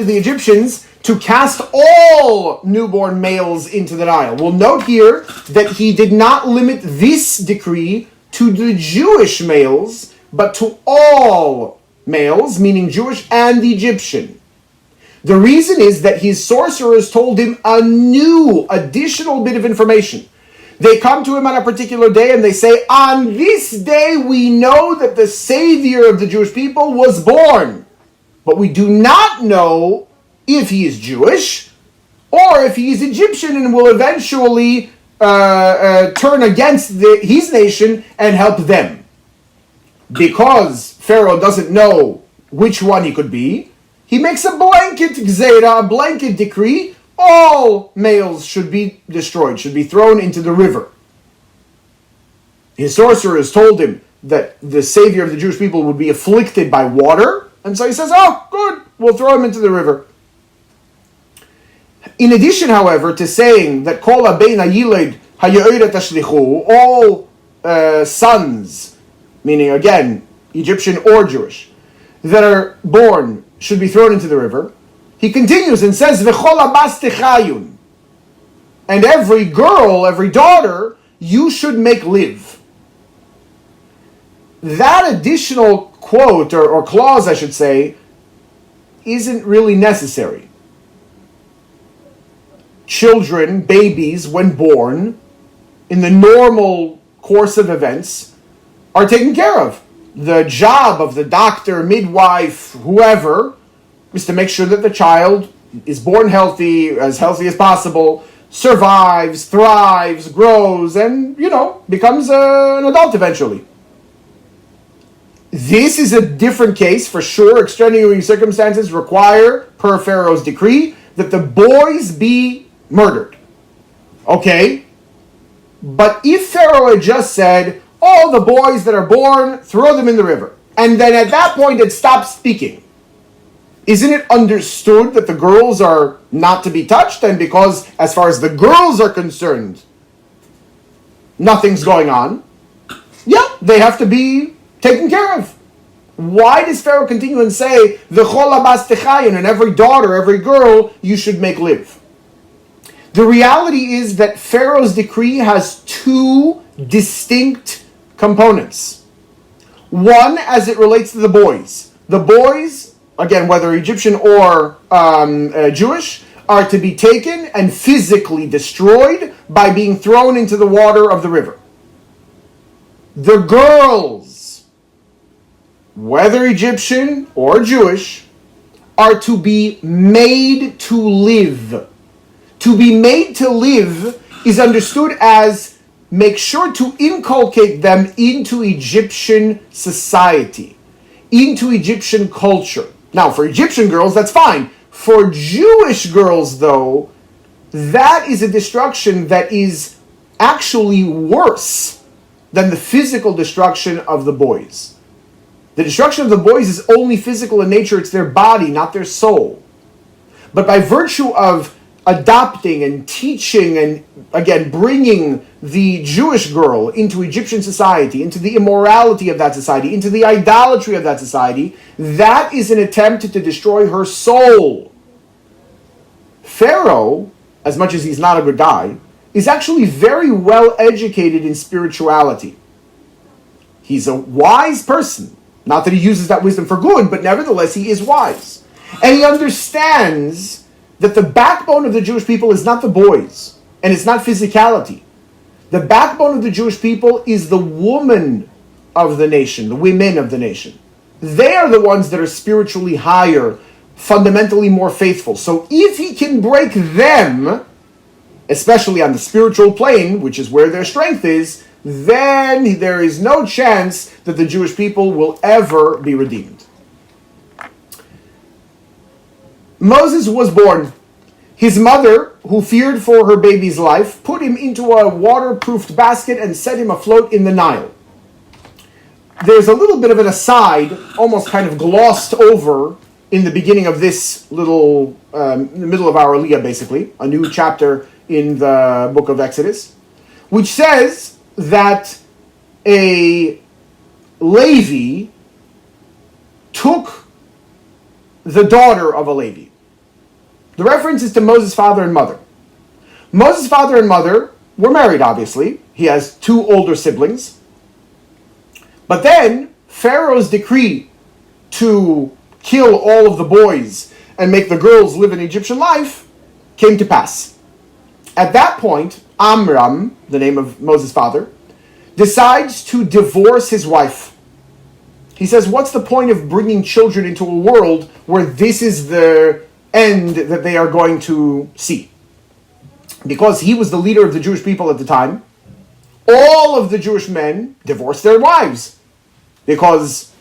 the Egyptians to cast all newborn males into the Nile. We'll note here that he did not limit this decree to the Jewish males, but to all males, meaning Jewish and Egyptian. The reason is that his sorcerers told him a new, additional bit of information. They come to him on a particular day and they say, on this day we know that the Savior of the Jewish people was born. But we do not know if he is Jewish or if he is Egyptian and will eventually turn against his nation and help them. Because Pharaoh doesn't know which one he could be, he makes a blanket gzeira, a blanket decree. All males should be destroyed, should be thrown into the river. His sorcerers told him that the Savior of the Jewish people would be afflicted by water, and so he says, oh, good, we'll throw him into the river. In addition, however, to saying that kol habein hayiled hayored tashlichu, all sons, meaning again, Egyptian or Jewish, that are born should be thrown into the river, he continues and says, v'chol habas techayun, and every girl, every daughter, you should make live. That additional quote, or clause, I should say, isn't really necessary. Children, babies, when born, in the normal course of events, are taken care of. The job of the doctor, midwife, whoever, is to make sure that the child is born healthy as possible, survives, thrives, grows, and, becomes an adult eventually. This is a different case, for sure. Extenuating circumstances require, per Pharaoh's decree, that the boys be murdered. Okay? But if Pharaoh had just said, all the boys that are born, throw them in the river, and then at that point it stopped speaking, isn't it understood that the girls are not to be touched? And because, as far as the girls are concerned, nothing's going on, they have to be taken care of. Why does Pharaoh continue and say, v'chol habas techayun, and every daughter, every girl, you should make live? The reality is that Pharaoh's decree has two distinct components. One, as it relates to the boys. The boys, again, whether Egyptian or Jewish, are to be taken and physically destroyed by being thrown into the water of the river. The girls, whether Egyptian or Jewish, are to be made to live. To be made to live is understood as make sure to inculcate them into Egyptian society, into Egyptian culture. Now, for Egyptian girls, that's fine. For Jewish girls, though, that is a destruction that is actually worse than the physical destruction of the boys. The destruction of the boys is only physical in nature. It's their body, not their soul. But by virtue of adopting and teaching and, again, bringing the Jewish girl into Egyptian society, into the immorality of that society, into the idolatry of that society, that is an attempt to destroy her soul. Pharaoh, as much as he's not a good guy, is actually very well educated in spirituality. He's a wise person. Not that he uses that wisdom for good, but nevertheless he is wise. And he understands that the backbone of the Jewish people is not the boys, and it's not physicality. The backbone of the Jewish people is the woman of the nation, the women of the nation. They are the ones that are spiritually higher, fundamentally more faithful. So if he can break them, especially on the spiritual plane, which is where their strength is, then there is no chance that the Jewish people will ever be redeemed. Moses was born. His mother, who feared for her baby's life, put him into a waterproofed basket and set him afloat in the Nile. There's a little bit of an aside, almost kind of glossed over in the beginning of this little, in the middle of our Aliyah, basically, a new chapter in the book of Exodus, which says that a Levi took the daughter of a Levi. The reference is to Moses' father and mother. Moses' father and mother were married, obviously. He has 2 older siblings. But then, Pharaoh's decree to kill all of the boys and make the girls live an Egyptian life came to pass. At that point, Amram, the name of Moses' father, decides to divorce his wife. He says, what's the point of bringing children into a world where this is the end that they are going to see? Because he was the leader of the Jewish people at the time, all of the Jewish men divorced their wives because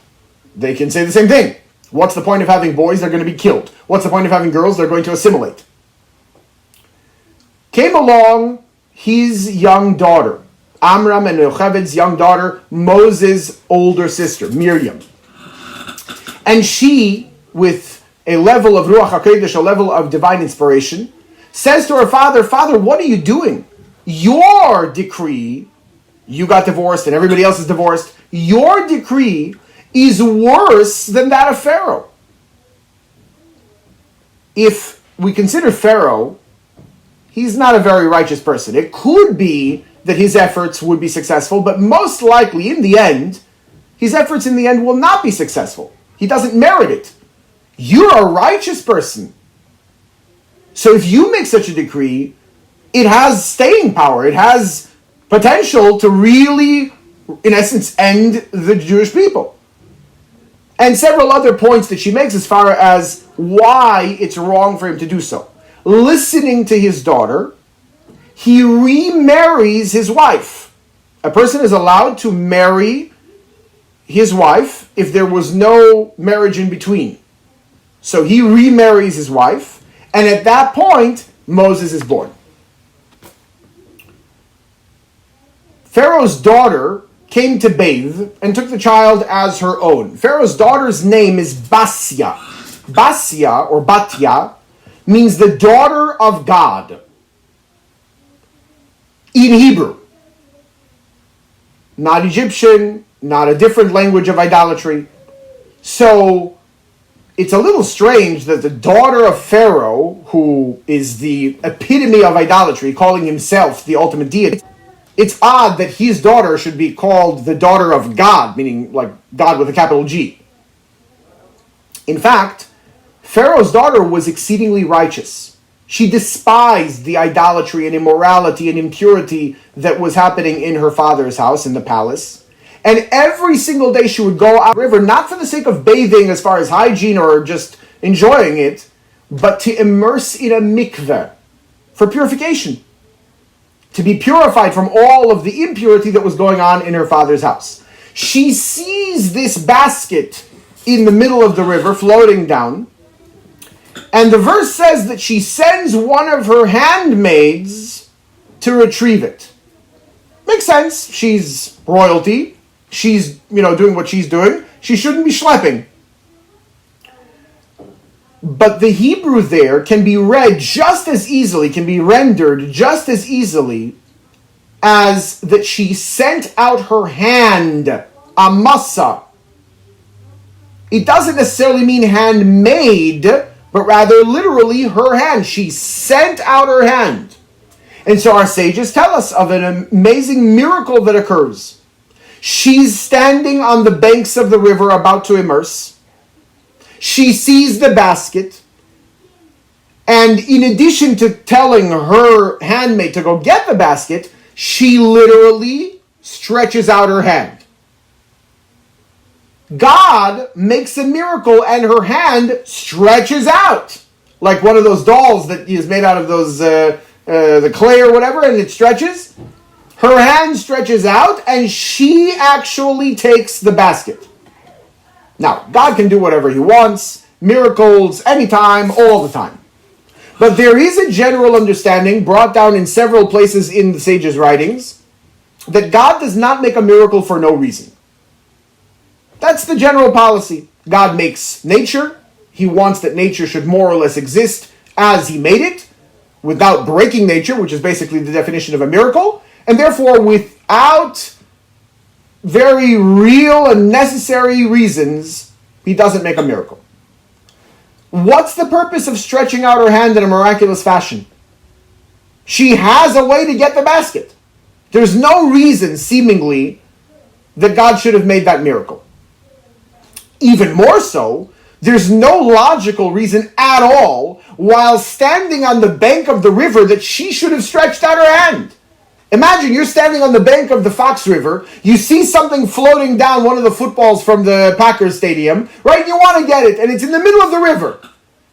they can say the same thing. What's the point of having boys? They're going to be killed. What's the point of having girls? They're going to assimilate. Came along his young daughter, Amram and Yocheved's young daughter, Moses' older sister, Miriam. And she, with a level of Ruach HaKodesh, a level of divine inspiration, says to her father, Father, what are you doing? Your decree, you got divorced and everybody else is divorced, your decree is worse than that of Pharaoh. If we consider Pharaoh, he's not a very righteous person. It could be that his efforts would be successful, but most likely, in the end, his efforts in the end will not be successful. He doesn't merit it. You're a righteous person. So if you make such a decree, it has staying power. It has potential to really, in essence, end the Jewish people. And several other points that she makes as far as why it's wrong for him to do so. Listening to his daughter, he remarries his wife. A person is allowed to marry his wife if there was no marriage in between. So he remarries his wife, and at that point, Moses is born. Pharaoh's daughter came to bathe and took the child as her own. Pharaoh's daughter's name is Basia. Basia, or Batya, means the daughter of God in Hebrew. Not Egyptian, not a different language of idolatry. So it's a little strange that the daughter of Pharaoh, who is the epitome of idolatry, calling himself the ultimate deity, it's odd that his daughter should be called the daughter of God, meaning like God with a capital G. In fact, Pharaoh's daughter was exceedingly righteous. She despised the idolatry and immorality and impurity that was happening in her father's house, in the palace. And every single day she would go out the river, not for the sake of bathing as far as hygiene or just enjoying it, but to immerse in a mikveh for purification. To be purified from all of the impurity that was going on in her father's house. She sees this basket in the middle of the river floating down, and the verse says that she sends one of her handmaids to retrieve it. Makes sense. She's royalty. She's, doing what she's doing. She shouldn't be schlepping. But the Hebrew there can be read just as easily, can be rendered just as easily as that she sent out her hand, amasa. It doesn't necessarily mean handmade, but rather literally her hand. She sent out her hand. And so our sages tell us of an amazing miracle that occurs. She's standing on the banks of the river about to immerse. She sees the basket, and in addition to telling her handmaid to go get the basket, she literally stretches out her hand. God makes a miracle and her hand stretches out, like one of those dolls that is made out of those the clay or whatever, and it stretches. Her hand stretches out, and she actually takes the basket. Now, God can do whatever he wants, miracles, anytime, all the time. But there is a general understanding brought down in several places in the sages' writings that God does not make a miracle for no reason. That's the general policy. God makes nature. He wants that nature should more or less exist as he made it, without breaking nature, which is basically the definition of a miracle, and therefore without very real and necessary reasons, he doesn't make a miracle. What's the purpose of stretching out her hand in a miraculous fashion? She has a way to get the basket. There's no reason, seemingly, that God should have made that miracle. Even more so, there's no logical reason at all, while standing on the bank of the river, that she should have stretched out her hand. Imagine you're standing on the bank of the Fox River, you see something floating down one of the footballs from the Packers stadium, right? You want to get it, and it's in the middle of the river.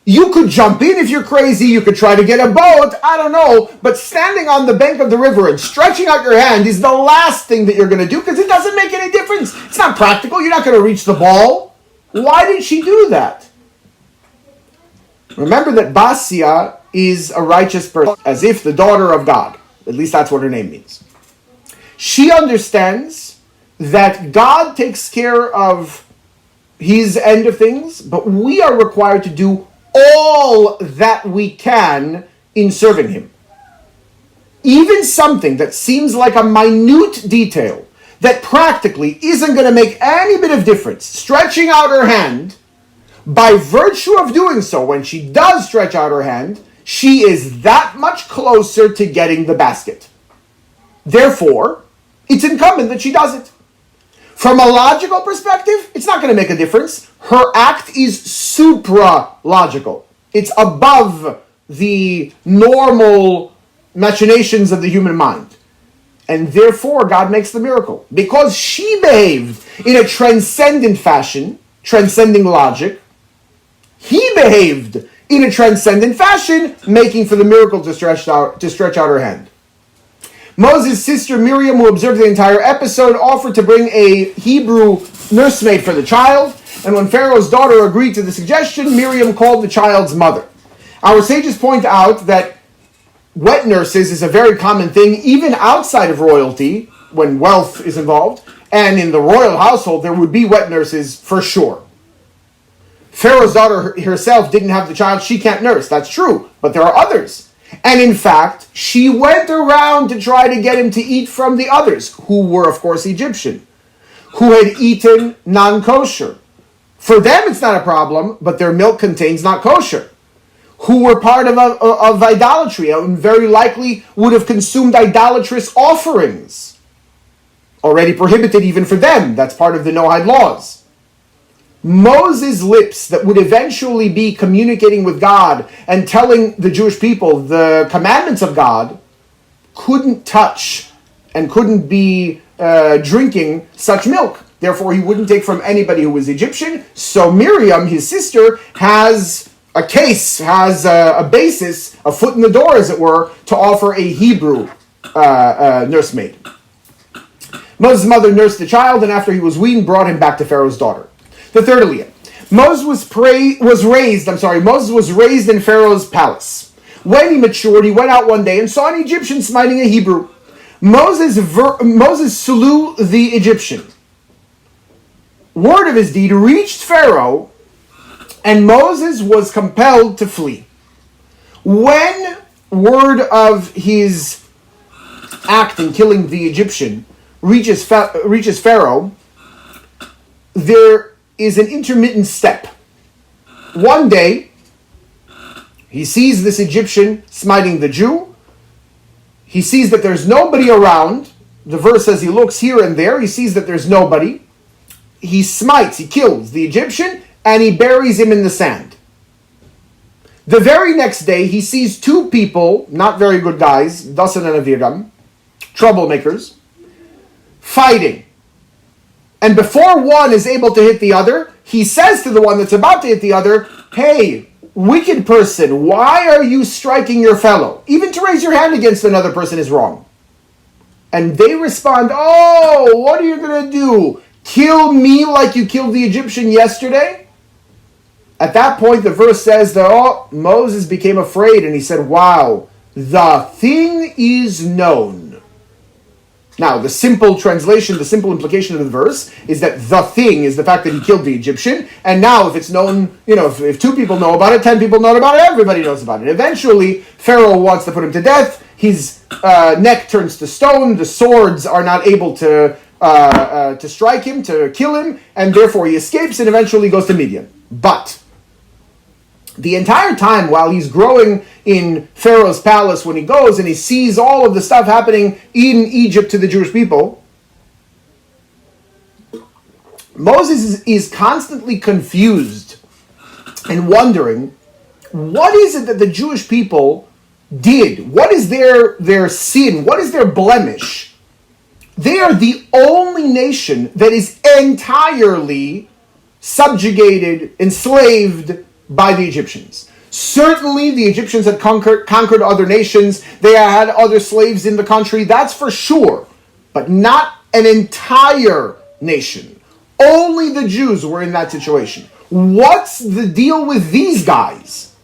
You could jump in if you're crazy, you could try to get a boat, I don't know, but standing on the bank of the river and stretching out your hand is the last thing that you're going to do, because it doesn't make any difference. It's not practical, you're not going to reach the ball. Why did she do that? Remember that Basia is a righteous person, as if the daughter of God. At least that's what her name means. She understands that God takes care of his end of things, but we are required to do all that we can in serving him. Even something that seems like a minute detail, that practically isn't going to make any bit of difference, stretching out her hand, by virtue of doing so, when she does stretch out her hand, she is that much closer to getting the basket. Therefore, it's incumbent that she does it. From a logical perspective, it's not going to make a difference. Her act is supra-logical. It's above the normal machinations of the human mind. And therefore, God makes the miracle. Because she behaved in a transcendent fashion, transcending logic, he behaved in a transcendent fashion, making for the miracle to stretch out her hand. Moses' sister Miriam, who observed the entire episode, offered to bring a Hebrew nursemaid for the child, and when Pharaoh's daughter agreed to the suggestion, Miriam called the child's mother. Our sages point out that wet nurses is a very common thing, even outside of royalty, when wealth is involved, and in the royal household there would be wet nurses for sure. Pharaoh's daughter herself didn't have the child, she can't nurse, that's true, but there are others. And in fact, she went around to try to get him to eat from the others, who were of course Egyptian, who had eaten non-kosher. For them it's not a problem, but their milk contains not kosher. Who were part of idolatry, and very likely would have consumed idolatrous offerings. Already prohibited even for them, that's part of the Noahide laws. Moses' lips that would eventually be communicating with God and telling the Jewish people the commandments of God couldn't touch and couldn't be drinking such milk. Therefore, he wouldn't take from anybody who was Egyptian. So Miriam, his sister, has a case, has a basis, a foot in the door, as it were, to offer a Hebrew nursemaid. Moses' mother nursed the child, and after he was weaned, brought him back to Pharaoh's daughter. The third aliyah. Moses was raised in Pharaoh's palace. When he matured, he went out one day and saw an Egyptian smiting a Hebrew. Moses slew the Egyptian. Word of his deed reached Pharaoh, and Moses was compelled to flee. When word of his act in killing the Egyptian reaches Pharaoh, there is an intermittent step. One day, he sees this Egyptian smiting the Jew. He sees that there's nobody around. The verse says he looks here and there. He sees that there's nobody. He smites, he kills the Egyptian, and he buries him in the sand. The very next day, he sees two people, not very good guys, Dasan and Aviram, troublemakers, fighting. And before one is able to hit the other, he says to the one that's about to hit the other, "Hey, wicked person, why are you striking your fellow? Even to raise your hand against another person is wrong." And they respond, "Oh, what are you going to do? Kill me like you killed the Egyptian yesterday?" At that point, the verse says that Moses became afraid, and he said, "Wow, the thing is known." Now, the simple translation, the simple implication of the verse is that the thing is the fact that he killed the Egyptian, and now if it's known, if two people know about it, 10 people know about it, everybody knows about it. Eventually, Pharaoh wants to put him to death, his neck turns to stone, the swords are not able to strike him, to kill him, and therefore he escapes and eventually goes to Midian. But The entire time while he's growing in Pharaoh's palace, when he goes and he sees all of the stuff happening in Egypt to the Jewish people, Moses is constantly confused and wondering, what is it that the Jewish people did? What is their sin? What is their blemish? They are the only nation that is entirely subjugated, enslaved by the Egyptians. Certainly the Egyptians had conquered other nations. They had other slaves in the country, that's for sure. But not an entire nation. Only the Jews were in that situation. What's the deal with these guys?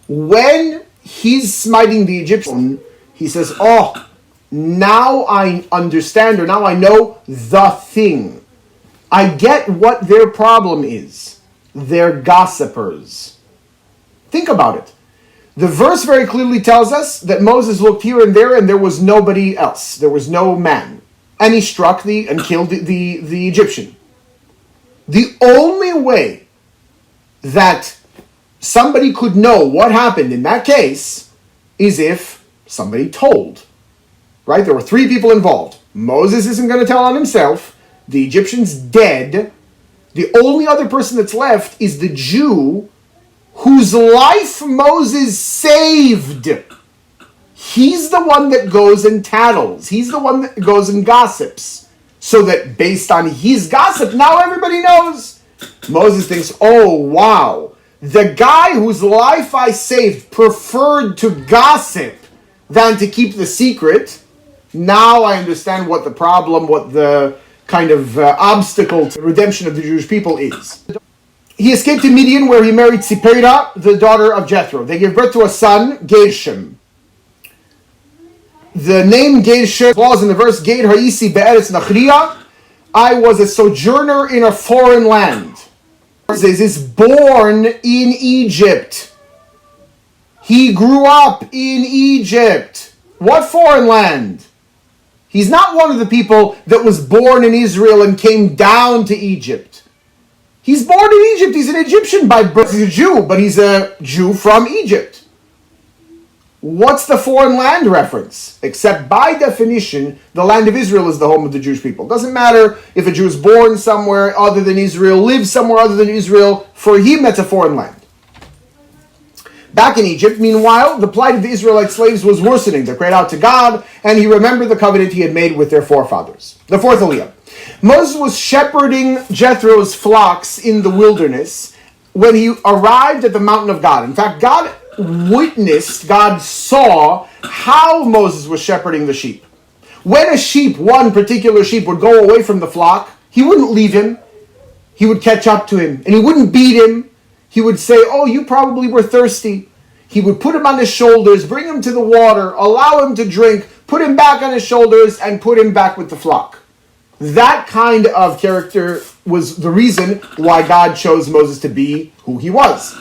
When he's smiting the Egyptian, he says, oh, now I understand, or now I know the thing. I get what their problem is. They're gossipers. Think about it. The verse very clearly tells us that Moses looked here and there was nobody else. There was no man. And he struck and killed the Egyptian. The only way that somebody could know what happened in that case is if somebody told. Right? There were 3 people involved. Moses isn't going to tell on himself. The Egyptian's dead. The only other person that's left is the Jew whose life Moses saved. He's the one that goes and tattles. He's the one that goes and gossips. So that based on his gossip, now everybody knows. Moses thinks, oh, wow. The guy whose life I saved preferred to gossip than to keep the secret. Now I understand what the problem, what the kind of obstacle to the redemption of the Jewish people is. He escaped to Midian, where he married Sipera, the daughter of Jethro. They gave birth to a son, Gershom. The name Gershom clause in the verse, Ged ha'isi be'eretz nachriya, I was a sojourner in a foreign land. Moses is born in Egypt. He grew up in Egypt. What foreign land? He's not one of the people that was born in Israel and came down to Egypt. He's born in Egypt. He's an Egyptian by birth. He's a Jew, but he's a Jew from Egypt. What's the foreign land reference? Except by definition, the land of Israel is the home of the Jewish people. Doesn't matter if a Jew is born somewhere other than Israel, lives somewhere other than Israel. For him, that's a foreign land. Back in Egypt, meanwhile, the plight of the Israelite slaves was worsening. They cried out to God, and he remembered the covenant he had made with their forefathers. The fourth aliyah. Moses was shepherding Jethro's flocks in the wilderness when he arrived at the mountain of God. In fact, God saw how Moses was shepherding the sheep. When a sheep, one particular sheep, would go away from the flock, he wouldn't leave him. He would catch up to him, and he wouldn't beat him. He would say, oh, you probably were thirsty. He would put him on his shoulders, bring him to the water, allow him to drink, put him back on his shoulders, and put him back with the flock. That kind of character was the reason why God chose Moses to be who he was.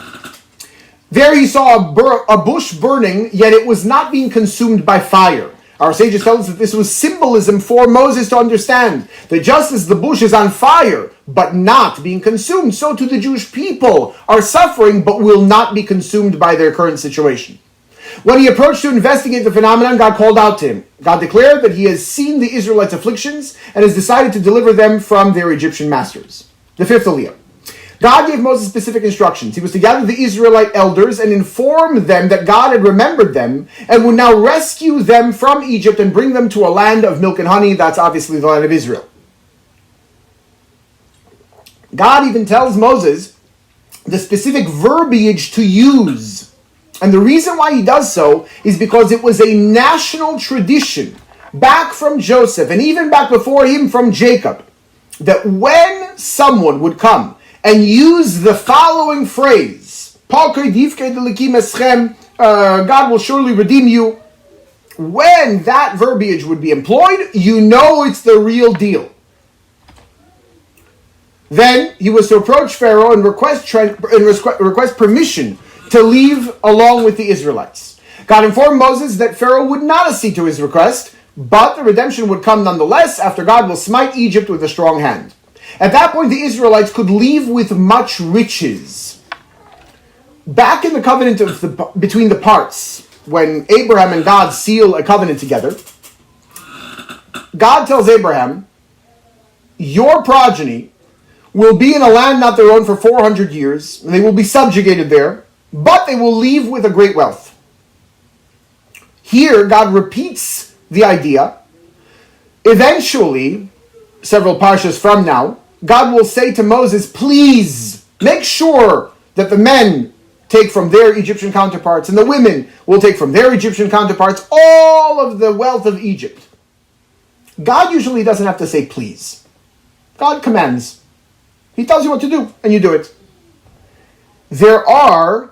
There he saw a bush burning, yet it was not being consumed by fire. Our sages tell us that this was symbolism for Moses to understand that just as the bush is on fire, but not being consumed, so too the Jewish people are suffering, but will not be consumed by their current situation. When he approached to investigate the phenomenon, God called out to him. God declared that he has seen the Israelites' afflictions and has decided to deliver them from their Egyptian masters. The fifth aliyah. God gave Moses specific instructions. He was to gather the Israelite elders and inform them that God had remembered them and would now rescue them from Egypt and bring them to a land of milk and honey. That's obviously the land of Israel. God even tells Moses the specific verbiage to use. And the reason why he does so is because it was a national tradition back from Joseph and even back before him from Jacob, that when someone would come and use the following phrase, God will surely redeem you. When that verbiage would be employed, you know it's the real deal. Then he was to approach Pharaoh and request permission to leave along with the Israelites. God informed Moses that Pharaoh would not accede to his request, but the redemption would come nonetheless after God will smite Egypt with a strong hand. At that point, the Israelites could leave with much riches. Back in the covenant between the parts, when Abraham and God seal a covenant together, God tells Abraham, your progeny will be in a land not their own for 400 years, and they will be subjugated there, but they will leave with a great wealth. Here, God repeats the idea. Eventually, several Parshas from now, God will say to Moses, please make sure that the men take from their Egyptian counterparts and the women will take from their Egyptian counterparts all of the wealth of Egypt. God usually doesn't have to say please. God commands. He tells you what to do, and you do it. There are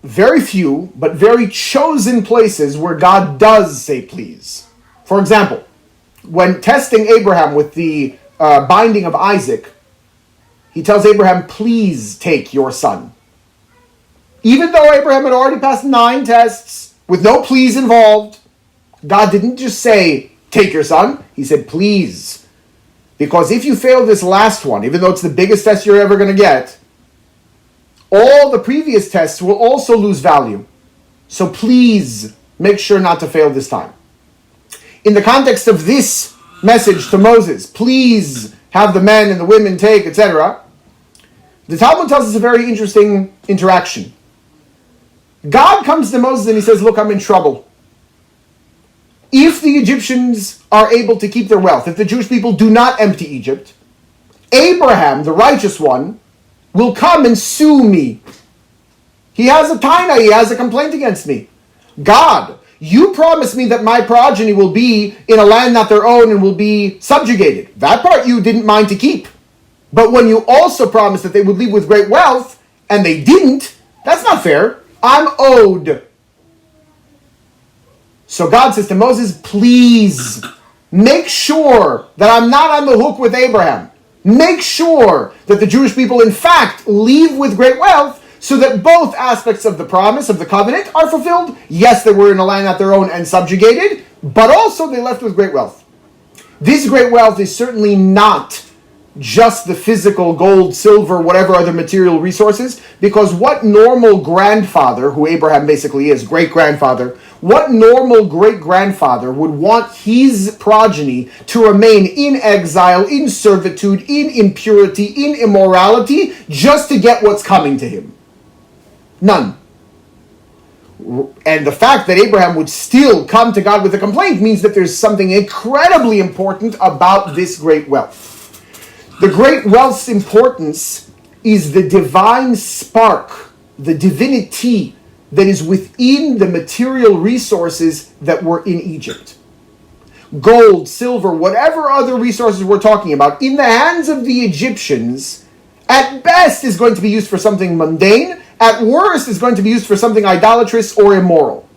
very few, but very chosen places where God does say please. For example, when testing Abraham with the binding of Isaac, he tells Abraham, please take your son. Even though Abraham had already passed 9 tests with no please involved, God didn't just say, take your son. He said, please. Because if you fail this last one, even though it's the biggest test you're ever going to get, all the previous tests will also lose value. So please make sure not to fail this time. In the context of this message to Moses, please have the men and the women take, etc., the Talmud tells us a very interesting interaction. God comes to Moses and he says, look, I'm in trouble. If the Egyptians are able to keep their wealth, if the Jewish people do not empty Egypt, Abraham, the righteous one, will come and sue me. He has a taina, he has a complaint against me. God, you promised me that my progeny will be in a land not their own and will be subjugated. That part you didn't mind to keep. But when you also promised that they would leave with great wealth, and they didn't, that's not fair. I'm owed. So God says to Moses, please make sure that I'm not on the hook with Abraham. Make sure that the Jewish people, in fact, leave with great wealth so that both aspects of the promise, of the covenant, are fulfilled. Yes, they were in a land not their own and subjugated, but also they left with great wealth. This great wealth is certainly not just the physical gold, silver, whatever other material resources, because what normal grandfather, who Abraham basically is, great-grandfather, what normal great-grandfather would want his progeny to remain in exile, in servitude, in impurity, in immorality, just to get what's coming to him? None. And the fact that Abraham would still come to God with a complaint means that there's something incredibly important about this great wealth. The great wealth's importance is the divine spark, the divinity that is within the material resources that were in Egypt. Gold, silver, whatever other resources we're talking about, in the hands of the Egyptians, at best is going to be used for something mundane, at worst is going to be used for something idolatrous or immoral.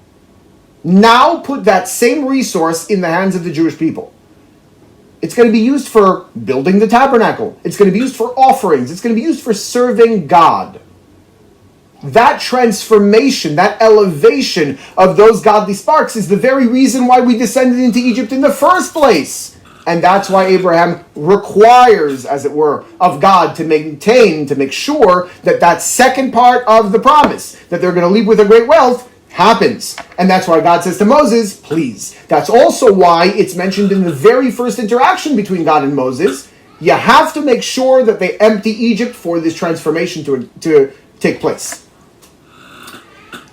Now put that same resource in the hands of the Jewish people. It's going to be used for building the tabernacle. It's going to be used for offerings. It's going to be used for serving God. That transformation, that elevation of those godly sparks is the very reason why we descended into Egypt in the first place. And that's why Abraham requires, as it were, of God to maintain, to make sure that that second part of the promise, that they're going to leave with a great wealth, happens. And that's why God says to Moses, please. That's also why it's mentioned in the very first interaction between God and Moses. You have to make sure that they empty Egypt for this transformation to take place.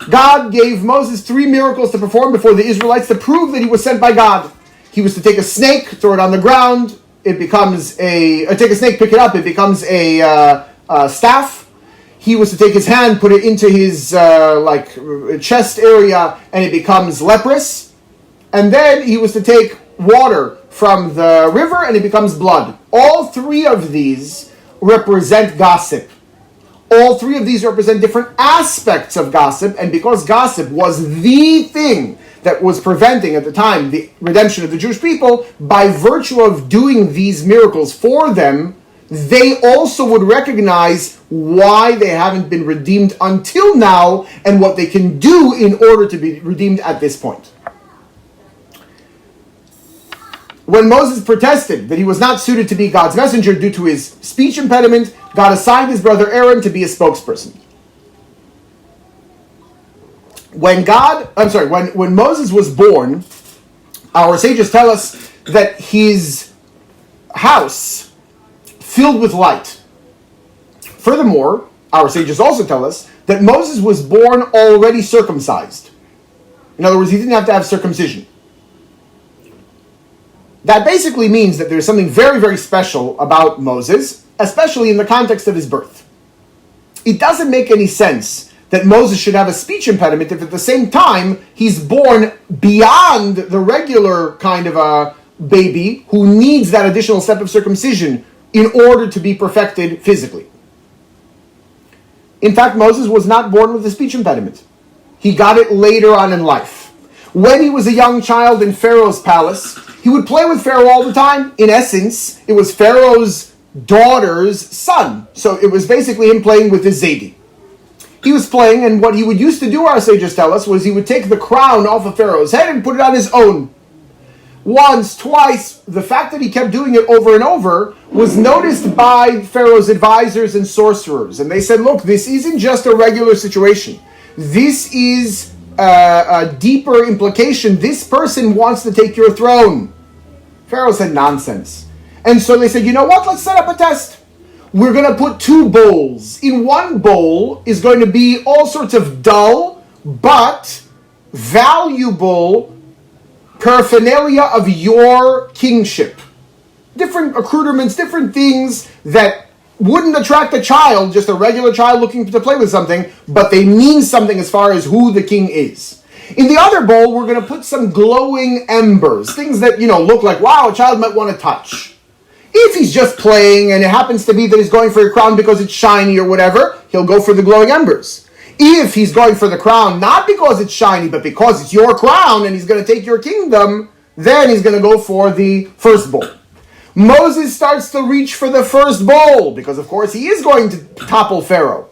God gave Moses 3 miracles to perform before the Israelites to prove that he was sent by God. He was to take a snake, throw it on the ground, it becomes take a snake, pick it up, it becomes a staff. He was to take his hand, put it into his chest area, and it becomes leprous. And then he was to take water from the river, and it becomes blood. All 3 of these represent gossip. All 3 of these represent different aspects of gossip, and because gossip was the thing that was preventing at the time the redemption of the Jewish people, by virtue of doing these miracles for them, they also would recognize why they haven't been redeemed until now and what they can do in order to be redeemed at this point. When Moses protested that he was not suited to be God's messenger due to his speech impediment, God assigned his brother Aaron to be a spokesperson. when Moses was born, our sages tell us that his house filled with light. Furthermore, our sages also tell us that Moses was born already circumcised. In other words, he didn't have to have circumcision. That basically means that there's something very, very special about Moses, especially in the context of his birth. It doesn't make any sense that Moses should have a speech impediment if at the same time he's born beyond the regular kind of a baby who needs that additional step of circumcision in order to be perfected physically. In fact, Moses was not born with a speech impediment. He got it later on in life. When he was a young child in Pharaoh's palace, he would play with Pharaoh all the time. In essence, it was Pharaoh's daughter's son. So it was basically him playing with his Zaidi. He was playing, and what he would used to do, our sages tell us, was he would take the crown off of Pharaoh's head and put it on his own. Once, twice, the fact that he kept doing it over and over was noticed by Pharaoh's advisors and sorcerers. And they said, look, this isn't just a regular situation. This is a deeper implication. This person wants to take your throne. Pharaoh said, nonsense. And so they said, you know what? Let's set up a test. We're going to put two bowls. In one bowl is going to be all sorts of dull but valuable paraphernalia of your kingship. Different accoutrements, different things that wouldn't attract a child, just a regular child looking to play with something, but they mean something as far as who the king is. In the other bowl, we're going to put some glowing embers, things that, look like, wow, a child might want to touch. If he's just playing and it happens to be that he's going for a crown because it's shiny or whatever, he'll go for the glowing embers. If he's going for the crown not because it's shiny, but because it's your crown and he's going to take your kingdom, then he's going to go for the first bowl. Moses starts to reach for the first bowl because, of course, he is going to topple Pharaoh.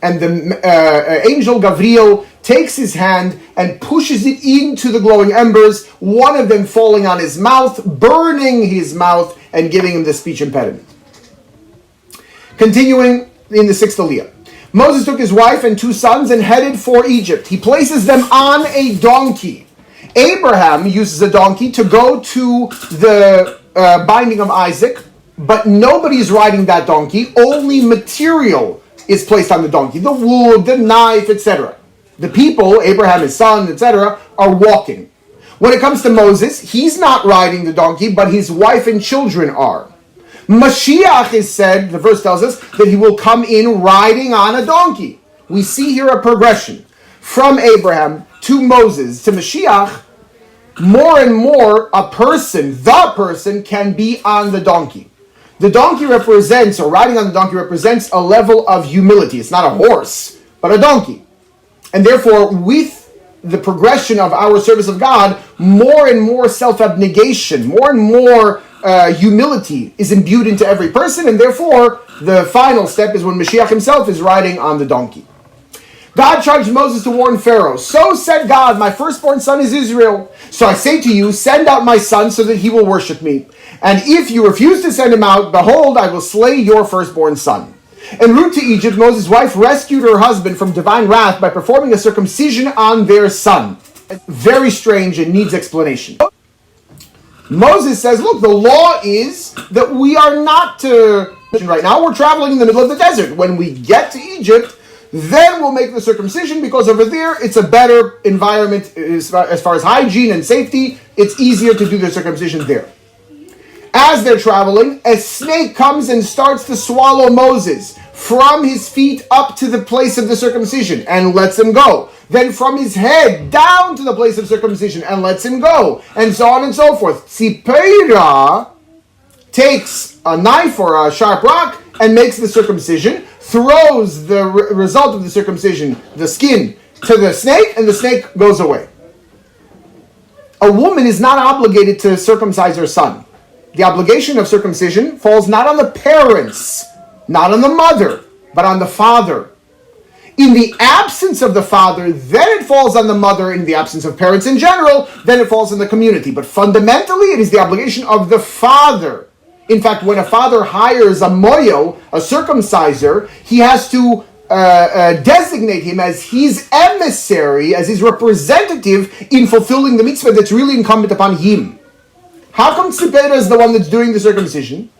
And the angel Gabriel takes his hand and pushes it into the glowing embers, one of them falling on his mouth, burning his mouth, and giving him the speech impediment. Continuing in the sixth aliyah. Moses took his wife and two sons and headed for Egypt. He places them on a donkey. Abraham uses a donkey to go to the binding of Isaac, but nobody's riding that donkey. Only material is placed on the donkey. The wood, the knife, etc. The people, Abraham, his son, etc., are walking. When it comes to Moses, he's not riding the donkey, but his wife and children are. Mashiach is said, the verse tells us, that he will come in riding on a donkey. We see here a progression. From Abraham to Moses to Mashiach, more and more the person can be on the donkey. The donkey represents, or riding on the donkey represents a level of humility. It's not a horse, but a donkey. And therefore, with the progression of our service of God, more and more self-abnegation, more and more humility is imbued into every person, and therefore, the final step is when Mashiach himself is riding on the donkey. God charged Moses to warn Pharaoh. So said God, my firstborn son is Israel. So I say to you, send out my son so that he will worship me. And if you refuse to send him out, behold, I will slay your firstborn son. En route to Egypt, Moses' wife rescued her husband from divine wrath by performing a circumcision on their son. Very strange and needs explanation. Moses says, look, the law is that we are not to... Right now we're traveling in the middle of the desert. When we get to Egypt, then we'll make the circumcision because over there it's a better environment as far as hygiene and safety. It's easier to do the circumcision there. As they're traveling, a snake comes and starts to swallow Moses from his feet up to the place of the circumcision and lets him go. Then from his head down to the place of circumcision and lets him go. And so on and so forth. Tzipora takes a knife or a sharp rock and makes the circumcision, throws the result of the circumcision, the skin, to the snake, and the snake goes away. A woman is not obligated to circumcise her son. The obligation of circumcision falls not on the parents, not on the mother, but on the father. In the absence of the father, then it falls on the mother. In the absence of parents in general, then it falls on the community. But fundamentally, it is the obligation of the father. In fact, when a father hires a moyo, a circumciser, he has to designate him as his emissary, as his representative in fulfilling the mitzvah that's really incumbent upon him. How come Tzipora is the one that's doing the circumcision?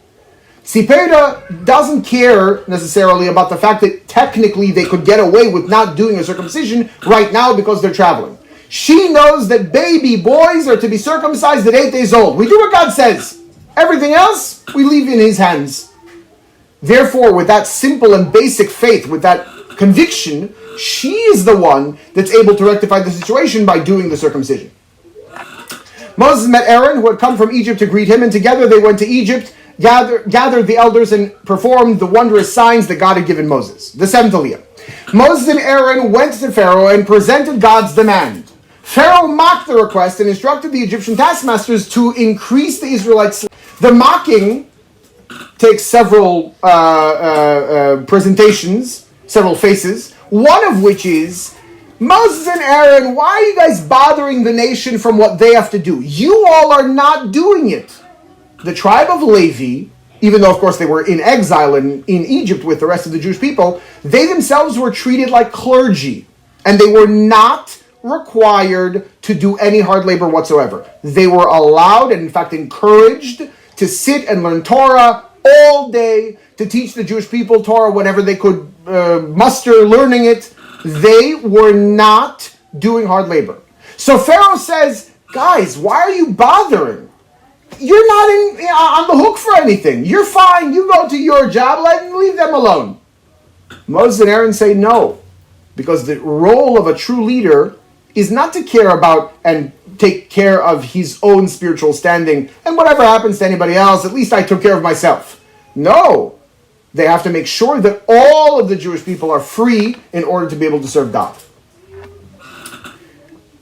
Tzipora doesn't care necessarily about the fact that technically they could get away with not doing a circumcision right now because they're traveling. She knows that baby boys are to be circumcised at 8 days old. We do what God says. Everything else, we leave in his hands. Therefore, with that simple and basic faith, with that conviction, she is the one that's able to rectify the situation by doing the circumcision. Moses met Aaron, who had come from Egypt, to greet him, and together they went to Egypt, gathered the elders, and performed the wondrous signs that God had given Moses. The seventh aliyah. Moses and Aaron went to Pharaoh and presented God's demand. Pharaoh mocked the request and instructed the Egyptian taskmasters to increase the Israelites. The mocking takes several presentations, several faces, one of which is, Moses and Aaron, why are you guys bothering the nation from what they have to do? You all are not doing it. The tribe of Levi, even though of course they were in exile in Egypt with the rest of the Jewish people, they themselves were treated like clergy, and they were not required to do any hard labor whatsoever. They were allowed and in fact encouraged to sit and learn Torah all day, to teach the Jewish people Torah whenever they could muster learning it. They were not doing hard labor. So Pharaoh says, guys, why are you bothering? You're not on the hook for anything. You're fine. You go to your job. Leave them alone. Moses and Aaron say no, because the role of a true leader is not to care about and take care of his own spiritual standing, and whatever happens to anybody else, at least I took care of myself. No, they have to make sure that all of the Jewish people are free in order to be able to serve God.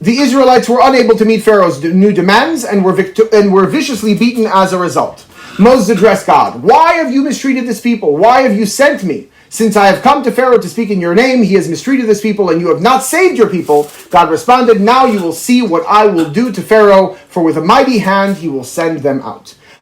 The Israelites were unable to meet Pharaoh's new demands and were viciously beaten as a result. Moses addressed God. Why have you mistreated this people? Why have you sent me? Since I have come to Pharaoh to speak in your name, he has mistreated this people, and you have not saved your people. God responded, now you will see what I will do to Pharaoh, for with a mighty hand he will send them out.